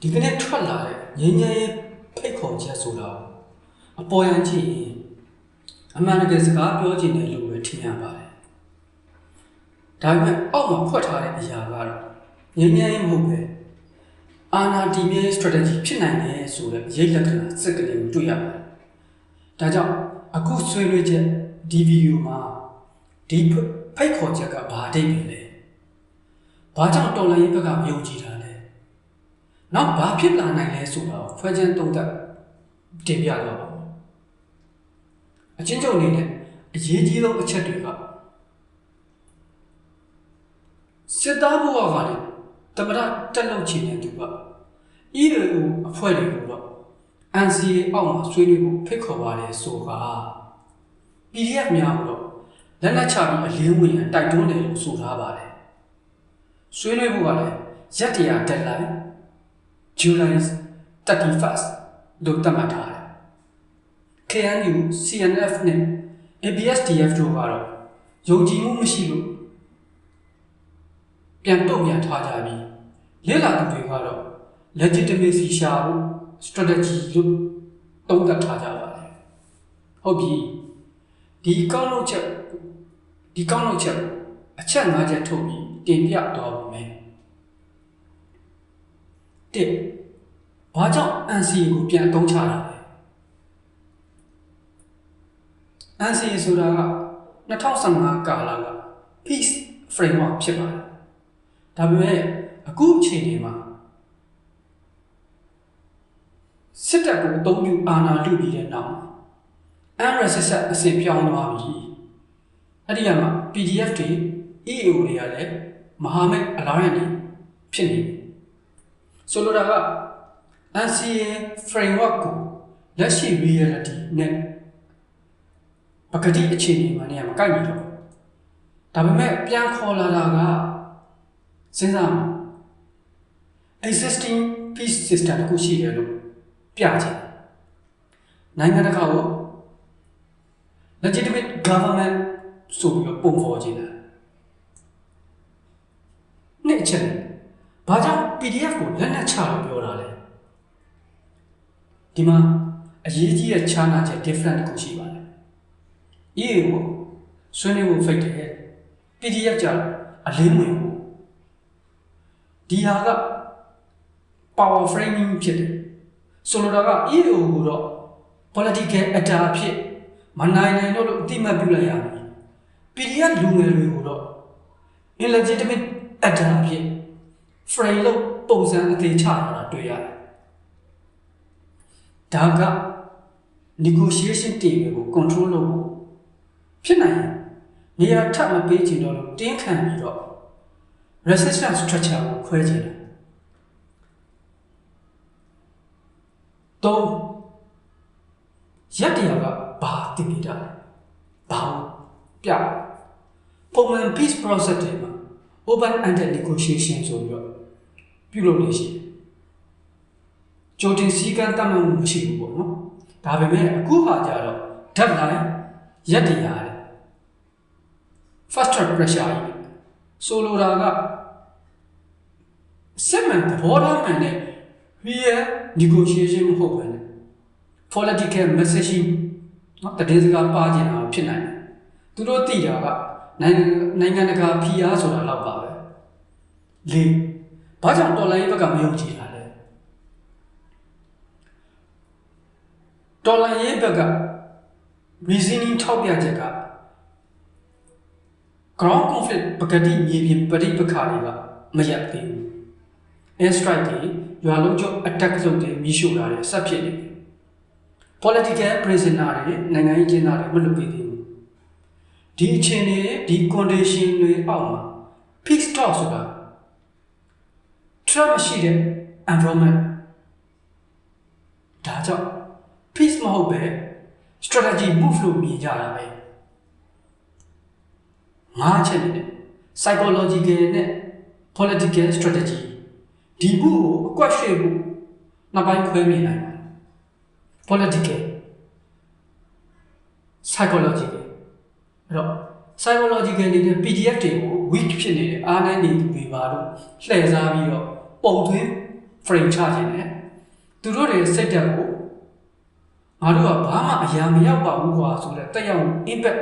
ဒီကနေ့ထွက်လာတဲ့ငင်းငယ်ဖိတ်ခေါ်ချက်ဆိုတာအပေါ်ယံကြည့်ရင်အမှန်တကယ်စကားပြောချင်တယ်လို့ပဲထင်ရပါတယ်ဒါပေမဲ့အောက်မှာဖွက်ထားတဲ့အရာကတော့ငင်းငယ်မဟုတ်ပဲအာနာတီမြေ strategy ဖြစ်နိုင်တယ်ဆိုတဲ့ရိတ်လက္ခဏာစက်ကလေးကိုတွေ့ရပါတယ်ဒါကြောင့်အခုဆွေးနွေးချက်ဒီဗီဒီယိုမှာဒီဖိတ်ခေါ်ချက်ကဘာအဓိပ္ပာယ်လဲဘာကြောင့်တော်လှန်ရေးဘက်ကမယုံကြည်တာလဲနောက်ဘာဖြစ်လာနိုင်လဲဆိုတာကိုဖွဲ့ချမ်းသုံးသပ်တင်ပြတော့ပါဘူးအချင်းချုပ်အနေနဲ့အရေးကြီးဆုံးအချက်တွေကစစ်သားဘဝကလည်းတမရတက်လောက်ချင်တဲ့သူက EAO အဖွဲ့တွေကိုတော့ NCA အောက်မှာဆွေးနွေးဖို့ဖိတ်ခေါ်ပါတယ်ဆိုတာ PDF များကိုတော့လက်နက်ချပြီးအလင်းဝင်တိုက်တွန်းတယ်လို့ဆိုထားပါတယ်ဆွေးနွေးဖို့ကလည်းရက်တရာ deadline July 31st လို့သတ်မှတ်ထားတယ် KNU CNF နဲ့ ABSDF တို့ကတော့ယုံကြည်မှုမရှိလို့ပြန်တုံ့ပြန်ထားကြပြီးလေ့လာသူတွေကတော့ legitimacy ရှာဖို့ strategy လို့သုံးသပ်ထားကြပါတယ်ဟုတ်ပြီဒီကောက်လို့ချက်အချက် 5 ချက်ထုတ်ပြီးတင်ပြသွားပါမယ်1ဘာကြောင့် NCA ကိုပြန်အသုံးချတာလဲ NCA ဆိုတာက2015ကာလက peace framework ဖြစ်ပါတယ်ဒါပေမဲ့အခုအချိန်ဒီမှာစစ်တပ်ကိုအသုံးပြုအာဏာလုပြီးတဲ့နောက် RSS အစစ်ပြောင်းသွားပြီအဲ့ဒီမှာ PDF တွေ EAO တွေကလည်းမဟာမိတ်အလားရနေဖြစ်နေပြီဆိုလိုတာက NCA framework ကိုလက်ရှိ reality နဲ့ပကတိအခြေအနေမှာနေရာမကိုက်ဘူးတော့ဒါပေမဲ့ပြန်ခေါ်လာတာကစဉ်းစားမှာ existing peace system တခုရှိတယ်လို့ပြချင်နိုင်ငံတကာကို legitimate government ဆိုပြီးတော့ပုံဖော်ခြင်းတယ်နေ့ချက်ဘာကြောင့် PDF ကိုလက်နက်ချလို့ပြောတာလဲဒီမှာအရေးကြီးတဲ့ခြားနာချက် different တခုရှိပါတယ် EAO ကိုဆွေးနွေးဖို့ဖိတ်တယ် PDF ကြအလင်းဝင်ဖို့ဒီဟာက power framing ဖြစ်တယ်ဆိုလိုတာက EAO ကိုတော့ political actor ဖြစ်မနိုင်နိုင်တော့လို့အတိမတ်ပြုလိုက်ရမယ် PDF လူငယ်တွေကိုတော့ illegitimate actor ဖြစ် frame လို့ပုံစံအသေးချတာတွေ့ရတယ်ဒါက negotiation table ကို control လုပ်ဖို့ဖြစ်နိုင်ရင်နေရာထပ်မပေးချင်တော့လို့တင်းခံပြီးတော့ resistance structure ကိုခွဲချင်တယ်တော့ရက်တရာကဘာတင်ပြတာလဲဘာပြပုံမှန် peace process တွေမှာ open ended negotiation ဆိုပြီးတော့ပြုလုပ်နေရှိတယ်ကြိုတင်စည်းကမ်းတတ်မှတ်မှုမရှိဘူးပေါ့နော်ဒါပေမဲ့အခုဟာကြတော့ deadline ရက်တရာတဲ့ fast track pressure ကြီးဆိုလိုတာကစစ်မှန်သဘောထားမှန်တဲ့ real negotiation မဟုတ်ဘဲနဲ့ political messaging နော်တည်စကားပါကျင်တာဖြစ်နိုင်တယ်သူတို့သိတာကနိုင်ငံတကာဖိအားဆိုတာတော့ပါပဲလေဘာကြောင့်တော်လိုင်းဘက်ကမယုံကြည်တာလဲတော်လိုင်းရဲ့ဘက်က reasoning ထောက်ပြချက်က ground conflict ပကတိမြေပြင်ပဋိပက္ခတွေကမရပ်သေးဘူး air strike တွေရွာလုံးကျော် attack လုပ်တယ်မိရှို့တာတွေဆက်ဖြစ်နေတယ် political prisoner တွေနိုင်ငံရေးကျင်းသားတွေမလွတ်ပေးသေးဘူးဒီအခြေအနေဒီ condition တွေအောက်မှာ peace talk ဆိုတာ trust မရှိတဲ့ environment ဒါကြောင့် peace မဟုတ်ပဲ strategy move လို့မြင်ကြတာပဲ5ချက်နဲ့ psychological နဲ့ political strategy ဒီဘုကိုအကွက်ရွှေ့ဖို့နှစ်ပိုင်းခွဲမြင်နိုင်တယ် political psychological အဲ့တော့ psychological နေတဲ့ PDF တွေကို weak ဖြစ်နေတဲ့အားနည်းနေသူတွေပါတော့လှည့်စားပြီးတော့ပုံသွင်း frame ချခြင်းနဲ့သူတို့တွေစိတ်ဓာတ်ကိုငါတို့ကဘာမှအရာမရောက်ပါဘူးကွာဆိုတဲ့တက်ရောက် impact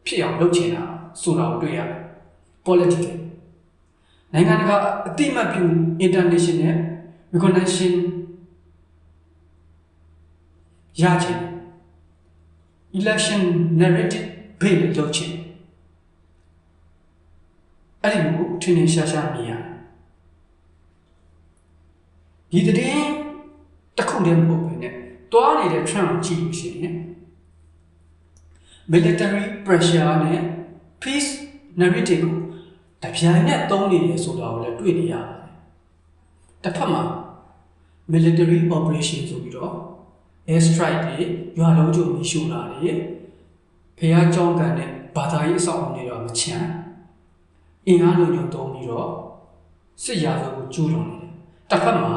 ဖြစ်အောင်လုပ်ချင်တာဆိုတာကိုတွေ့ရတယ် political နိုင်ငံတကာအတိအမှတ်ပြု international recognition ရချင် election narrative ဘေးလုပ်ချင်အဲ့ဒီကိုထင်ထင်ရှားရှားမြင်ရတယ်ဒီတဲ့တစ်ခုတည်းမဟုတ်ဘဲနဲ့တွားနေတဲ့ trend ကိုကြည့်လို့ရှိရင် military pressure နဲ့ peace narrative ကိုတပြိုင်နက်သုံးနေရဆိုတာကိုလည်းတွေ့နေရပါတယ်တစ်ဖက်မှာ military operation ဆိုပြီးတော့ air strike တွေရွာလုံးကျုံပြီးရှို့တာတွေဖျားကြောင်းကန်နဲ့ဘာသာရေးအဆောက်အအုံတွေတော့မချမ်းအင်အားလုံးကျုံသုံးပြီးတော့စစ်ရာဇဝတ်ကိုကျူးလွန်နေတယ်တစ်ဖက်မှာ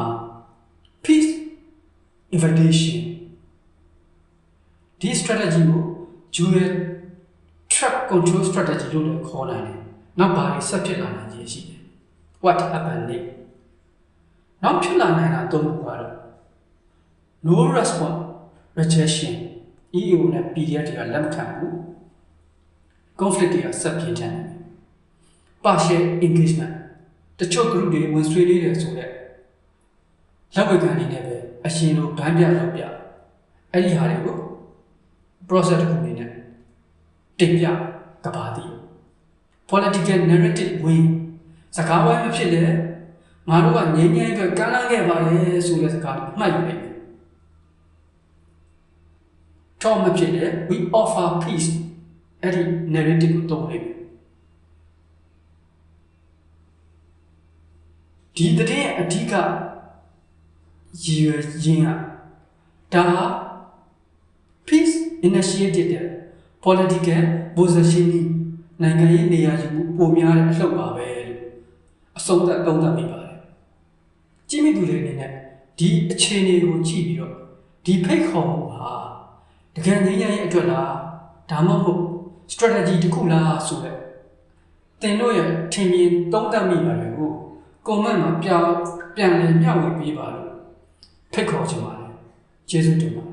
peace invitation ဒီ strategy ကို dual track control strategy လို့လည်းခေါ်နိုင်တယ်နောက်ဘာတွေဆက်ဖြစ်လာနိုင်ခြင်းရှိတယ် what happened next နောက်ဖြစ်လာနိုင်တာသုံးခုကတော့ no response rejection EO နဲ့ PDF တွေကလက်မခံဘူး conflict တွေကဆက်ပြင်းထန်တယ် partial engagement တချို့ group တွေဝင်ဆွေးနွေးတယ်ဆိုတော့လက်ဝဲကန်နေနဲ့ပဲအရှင်တို့ဗန်းပြတော့ပြအဲ့ဒီဟာတွေကို process တစ်ခုအနေနဲ့တင်ပြကဘာတည် political narrative ဝင်စကားဝိုင်းမဖြစ်လေငါတို့ကငြိမ်းချမ်းအတွက်ကမ်းလှမ်းခဲ့ပါလေဆိုတဲ့စကားကိုမှတ်ယူလိုက်တယ်ထောက်မဖြစ်လေ we offer peace အဲ့ဒီ narrative ကိုသုံးလိုက်ဒီတဲ့အဓိကရည်ရွယ်ရင်းကဒါ peace initiated တဲ့ political position နိုင်ငံရေးနေရာယူမှုပုံများတဲ့အလှုပ်ပါပဲလို့အဆုံးသတ်သုံးသပ်မိပါတယ်ကြည့်မိသူတွေအနေနဲ့ဒီအခြေအနေကိုကြည့်ပြီးတော့ဒီဖိတ်ခေါ်မှုဟာတကယ်ငြိမ်းချမ်းရေးအတွက်လားဒါမှမဟုတ် strategy တစ်ခုလားဆိုတဲ့တင်တို့ရဲ့ထင်မြင်သုံးသပ်မိတာတွေကို comment မှာပြန်လည်မျှဝေပေးပါလို့ဖိတ်ခေါ်ချင်ပါတယ်ကျေးဇူးတင်ပါတယ်